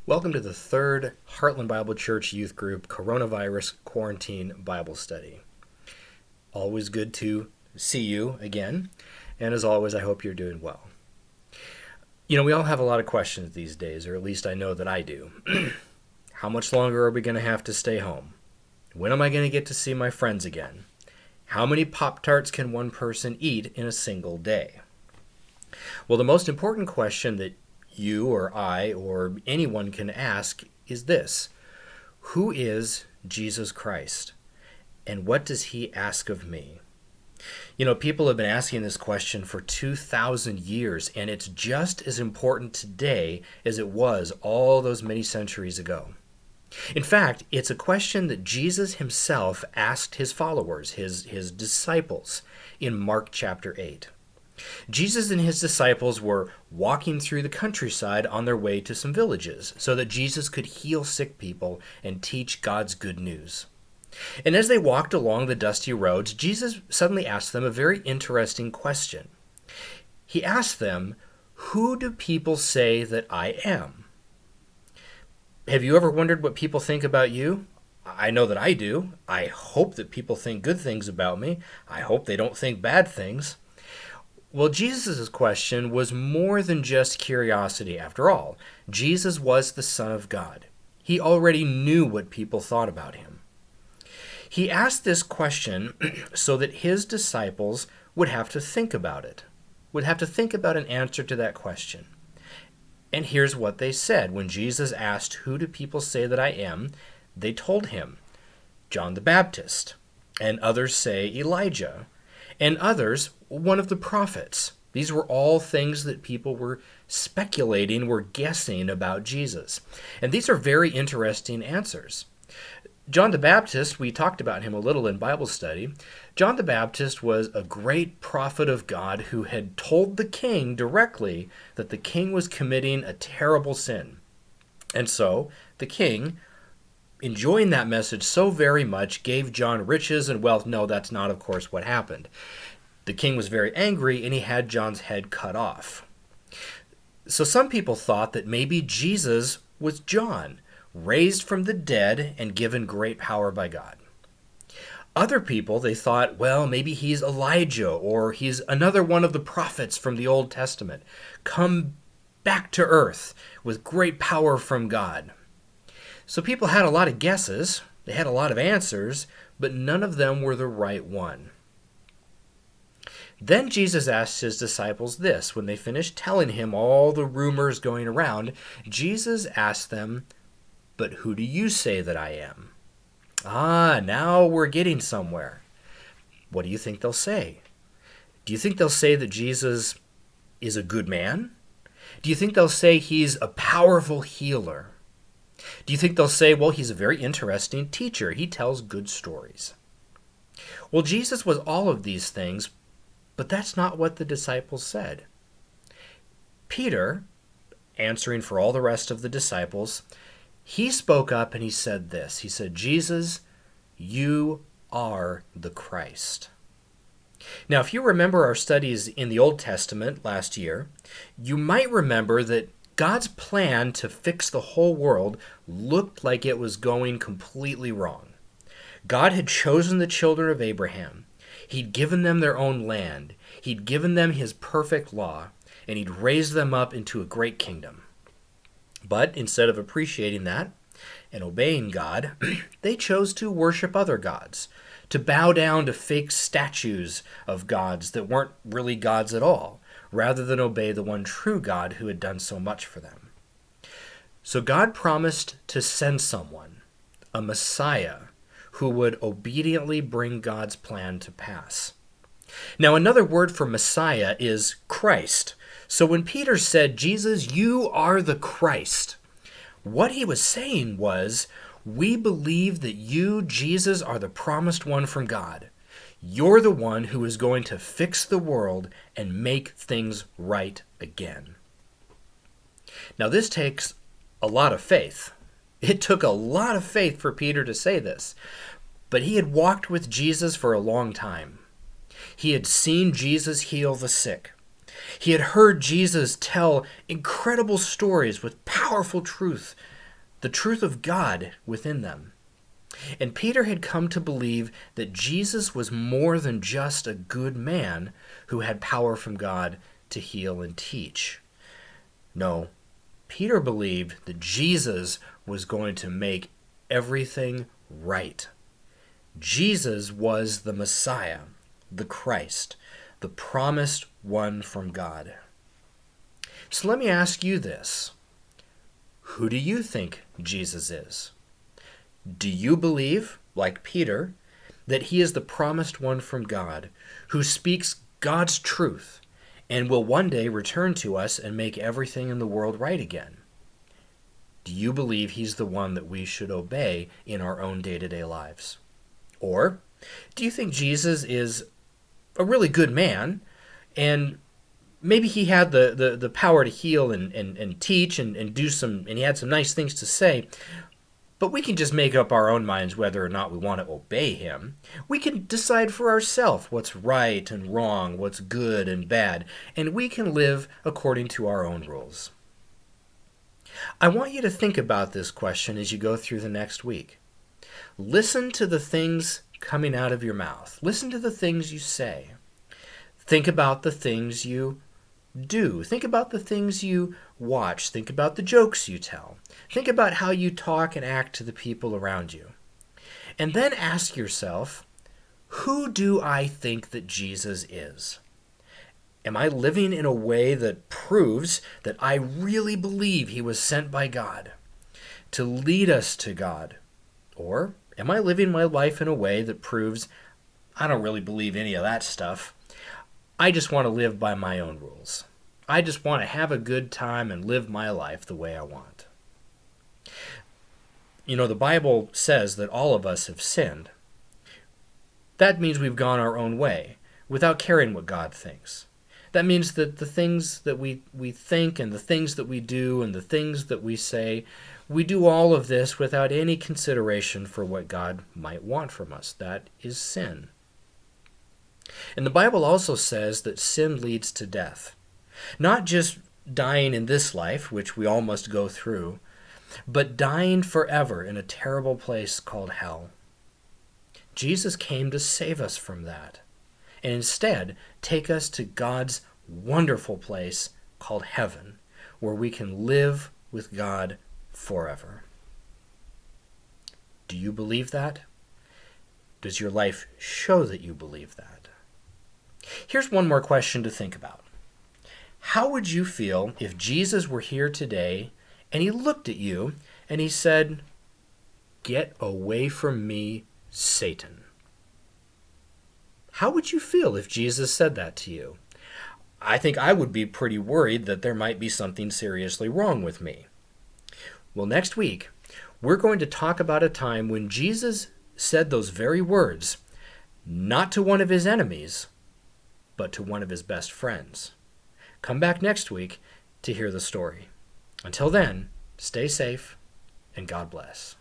Welcome to the third Heartland Bible Church Youth Group Coronavirus Quarantine Bible Study. Always good to see you again, and as always, I hope you're doing well. You know, we all have a lot of questions these days, or at least I know that I do. How much longer are we going to have to stay home? When am I going to get to see my friends again? How many Pop-Tarts can one person eat in a single day? Well, the most important question that you or I or anyone can ask is this: who is Jesus Christ? And what does he ask of me? You know, people have been asking this question for 2,000 years, and it's just as important today as it was all those many centuries ago. In fact, it's a question that Jesus himself asked his followers, his disciples, in Mark chapter 8. Jesus and his disciples were walking through the countryside on their way to some villages so that Jesus could heal sick people and teach God's good news. And as they walked along the dusty roads, Jesus suddenly asked them a very interesting question. He asked them, "Who do people say that I am?" Have you ever wondered what people think about you? I know that I do. I hope that people think good things about me. I hope they don't think bad things. Well, Jesus' question was more than just curiosity after all. Jesus was the Son of God. He already knew what people thought about him. He asked this question so that his disciples would have to think about it, would have to think about an answer to that question. And here's what they said. When Jesus asked, "Who do people say that I am?" they told him, "John the Baptist," and others say Elijah, and others, one of the prophets. These were all things that people were speculating, were guessing about Jesus. And these are very interesting answers. John the Baptist, we talked about him a little in Bible study. John the Baptist was a great prophet of God who had told the king directly that the king was committing a terrible sin. And so the king, enjoying that message so very much, gave John riches and wealth. No, that's not, of course, what happened. The king was very angry, and he had John's head cut off. So some people thought that maybe Jesus was John, raised from the dead and given great power by God. Other people, they thought, well, maybe he's Elijah, or he's another one of the prophets from the Old Testament, come back to earth with great power from God. So people had a lot of guesses, they had a lot of answers, but none of them were the right one. Then Jesus asked his disciples this. When they finished telling him all the rumors going around, Jesus asked them, "But who do you say that I am?" Now we're getting somewhere. What do you think they'll say? Do you think they'll say that Jesus is a good man? Do you think they'll say he's a powerful healer? Do you think they'll say, well, he's a very interesting teacher. He tells good stories? Well, Jesus was all of these things, but that's not what the disciples said. Peter, answering for all the rest of the disciples, he spoke up and he said this. He said, "Jesus, you are the Christ." Now, if you remember our studies in the Old Testament last year, you might remember that God's plan to fix the whole world looked like it was going completely wrong. God had chosen the children of Abraham. He'd given them their own land. He'd given them his perfect law, and he'd raised them up into a great kingdom. But instead of appreciating that and obeying God, they chose to worship other gods, to bow down to fake statues of gods that weren't really gods at all, rather than obey the one true God who had done so much for them. So God promised to send someone, a Messiah, who would obediently bring God's plan to pass. Now, another word for Messiah is Christ. So when Peter said, "Jesus, you are the Christ," what he was saying was, we believe that you, Jesus, are the promised one from God. You're the one who is going to fix the world and make things right again. Now, this takes a lot of faith. It took a lot of faith for Peter to say this, but he had walked with Jesus for a long time. He had seen Jesus heal the sick. He had heard Jesus tell incredible stories with powerful truth, the truth of God within them. And Peter had come to believe that Jesus was more than just a good man who had power from God to heal and teach. No, Peter believed that Jesus was going to make everything right. Jesus was the Messiah, the Christ, the promised one from God. So let me ask you this. Who do you think Jesus is? Do you believe, like Peter, that he is the promised one from God, who speaks God's truth and will one day return to us and make everything in the world right again? Do you believe he's the one that we should obey in our own day-to-day lives? Or do you think Jesus is a really good man, and maybe he had the power to heal and teach and do some, and he had some nice things to say, but we can just make up our own minds whether or not we want to obey him. We can decide for ourselves what's right and wrong, what's good and bad, and we can live according to our own rules. I want you to think about this question as you go through the next week. Listen to the things coming out of your mouth. Listen to the things you say. Think about the things you do. Think about the things you watch. Think about the jokes you tell. Think about how you talk and act to the people around you. And then ask yourself, who do I think that Jesus is? Am I living in a way that proves that I really believe he was sent by God to lead us to God? Or am I living my life in a way that proves I don't really believe any of that stuff? I just want to live by my own rules. I just want to have a good time and live my life the way I want. You know, the Bible says that all of us have sinned. That means we've gone our own way without caring what God thinks. That means that the things that we think and the things that we do and the things that we say, we do all of this without any consideration for what God might want from us. That is sin. And the Bible also says that sin leads to death. Not just dying in this life, which we all must go through, but dying forever in a terrible place called hell. Jesus came to save us from that, and instead take us to God's wonderful place called heaven, where we can live with God forever. Do you believe that? Does your life show that you believe that? Here's one more question to think about. How would you feel if Jesus were here today and he looked at you and he said, "Get away from me, Satan"? How would you feel if Jesus said that to you? I think I would be pretty worried that there might be something seriously wrong with me. Well, next week, we're going to talk about a time when Jesus said those very words, not to one of his enemies, but to one of his best friends. Come back next week to hear the story. Until then, stay safe and God bless.